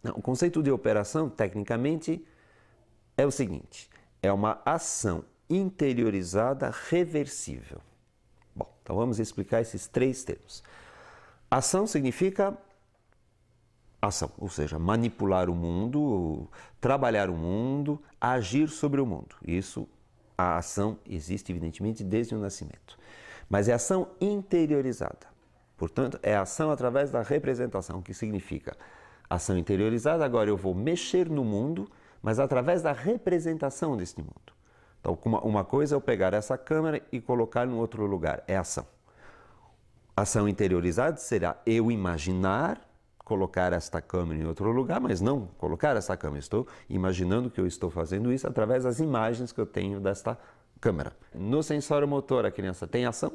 Não, o conceito de operação, tecnicamente, é o seguinte: é uma ação interiorizada reversível. Bom, então vamos explicar esses três termos. Ação significa ação, ou seja, manipular o mundo, trabalhar o mundo, agir sobre o mundo. Isso, a ação existe evidentemente desde o nascimento. Mas é ação interiorizada. Portanto, é ação através da representação, que significa ação interiorizada. Agora eu vou mexer no mundo, mas através da representação deste mundo. Então, uma coisa é eu pegar essa câmera e colocar em outro lugar, é ação. Ação interiorizada será eu imaginar colocar esta câmera em outro lugar, mas não colocar essa câmera. Estou imaginando que eu estou fazendo isso através das imagens que eu tenho desta câmera. No sensório motor, a criança tem ação.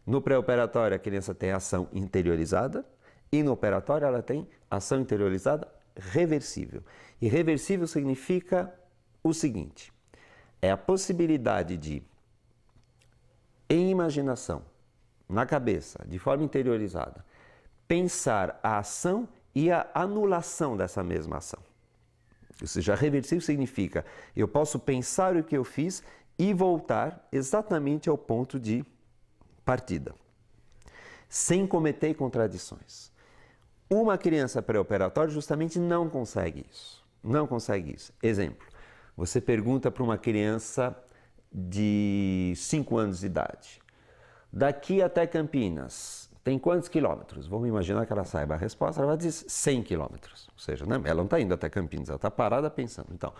No pré-operatório, a criança tem ação interiorizada. E no operatório, ela tem ação interiorizada reversível. E reversível significa o seguinte: é a possibilidade de, em imaginação, na cabeça, de forma interiorizada, pensar a ação e a anulação dessa mesma ação. Ou seja, reversível significa eu posso pensar o que eu fiz e voltar exatamente ao ponto de partida, sem cometer contradições. Uma criança pré-operatória justamente não consegue isso. Não consegue isso. Exemplo, você pergunta para uma criança de 5 anos de idade: daqui até Campinas tem quantos quilômetros? Vamos imaginar que ela saiba a resposta, ela vai dizer 100 quilômetros. Ou seja, ela não está indo até Campinas, ela está parada pensando. Então,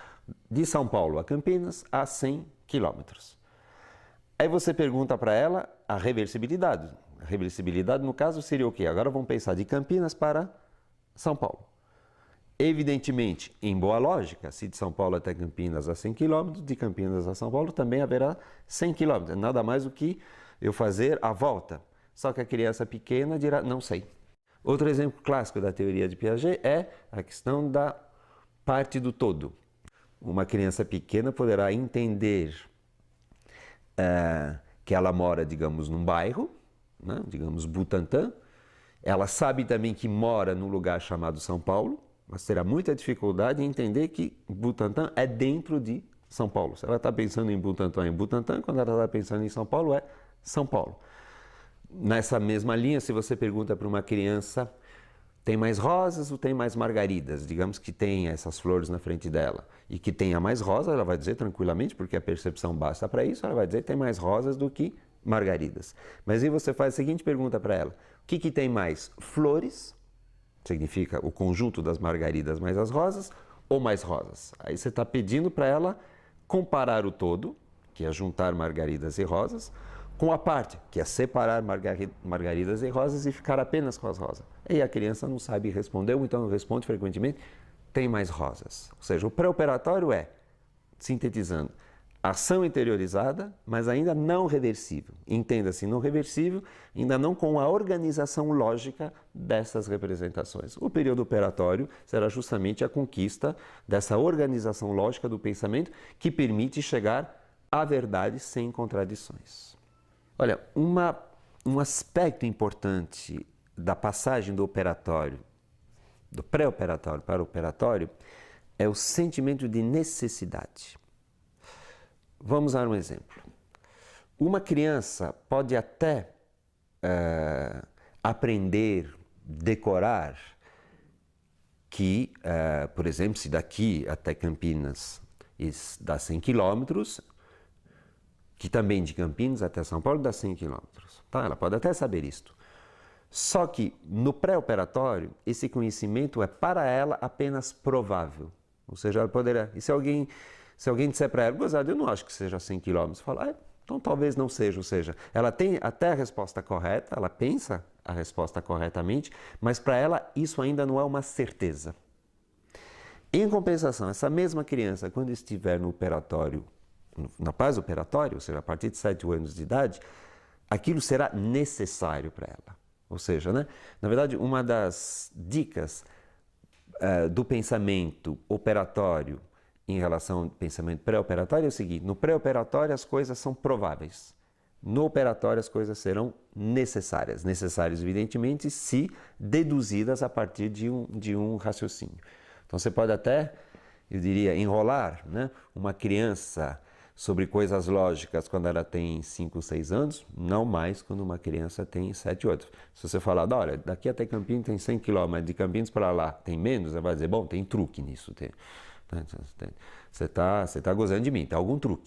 de São Paulo a Campinas, há 100 quilômetros. Aí você pergunta para ela a reversibilidade. A reversibilidade, no caso, seria o quê? Agora vamos pensar de Campinas para São Paulo. Evidentemente, em boa lógica, se de São Paulo até Campinas há 100 km, de Campinas a São Paulo também haverá 100 km. Nada mais do que eu fazer a volta. Só que a criança pequena dirá, não sei. Outro exemplo clássico da teoria de Piaget é a questão da parte do todo. Uma criança pequena poderá entender que ela mora, digamos, num bairro, né? Digamos Butantã. Ela sabe também que mora num lugar chamado São Paulo, mas terá muita dificuldade em entender que Butantã é dentro de São Paulo. Se ela está pensando em Butantã, quando ela está pensando em São Paulo, é São Paulo. Nessa mesma linha, se você pergunta para uma criança, tem mais rosas ou tem mais margaridas? Digamos que tem essas flores na frente dela e que tenha mais rosas, ela vai dizer tranquilamente, porque a percepção basta para isso, ela vai dizer que tem mais rosas do que margaridas. Mas aí você faz a seguinte pergunta para ela: o que tem mais? Flores, significa o conjunto das margaridas mais as rosas, ou mais rosas? Aí você está pedindo para ela comparar o todo, que é juntar margaridas e rosas, com a parte, que é separar margaridas e rosas e ficar apenas com as rosas. E a criança não sabe responder, ou então responde frequentemente, tem mais rosas. Ou seja, o pré-operatório é, sintetizando, ação interiorizada, mas ainda não reversível. Entenda-se, não reversível, ainda não com a organização lógica dessas representações. O período operatório será justamente a conquista dessa organização lógica do pensamento que permite chegar à verdade sem contradições. Olha, um aspecto importante da passagem do operatório, do pré-operatório para o operatório, é o sentimento de necessidade. Vamos dar um exemplo. Uma criança pode até aprender, decorar, que, por exemplo, se daqui até Campinas dá 100 quilômetros, que também de Campinas até São Paulo dá 100 quilômetros. Tá? Ela pode até saber isto. Só que no pré-operatório, esse conhecimento é para ela apenas provável. Ou seja, ela poderá... E se alguém disser para ela, gozado, eu não acho que seja 100 quilômetros, fala, então talvez não seja. Ou seja, ela tem até a resposta correta, ela pensa a resposta corretamente, mas para ela isso ainda não é uma certeza. Em compensação, essa mesma criança, quando estiver no operatório, na fase operatória, ou seja, a partir de 7 anos de idade, aquilo será necessário para ela. Ou seja, né? Na verdade, uma das dicas do pensamento operatório em relação ao pensamento pré-operatório é o seguinte: no pré-operatório as coisas são prováveis. No operatório as coisas serão necessárias. Necessárias, evidentemente, se deduzidas a partir de um raciocínio. Então você pode até, eu diria, enrolar, né, uma criança sobre coisas lógicas quando ela tem 5, 6 anos, não mais quando uma criança tem 7, 8. Se você falar, olha, daqui até Campinas tem 100 km, de Campinas para lá tem menos, você vai dizer, bom, tem truque nisso. Você está gozando de mim, tem algum truque.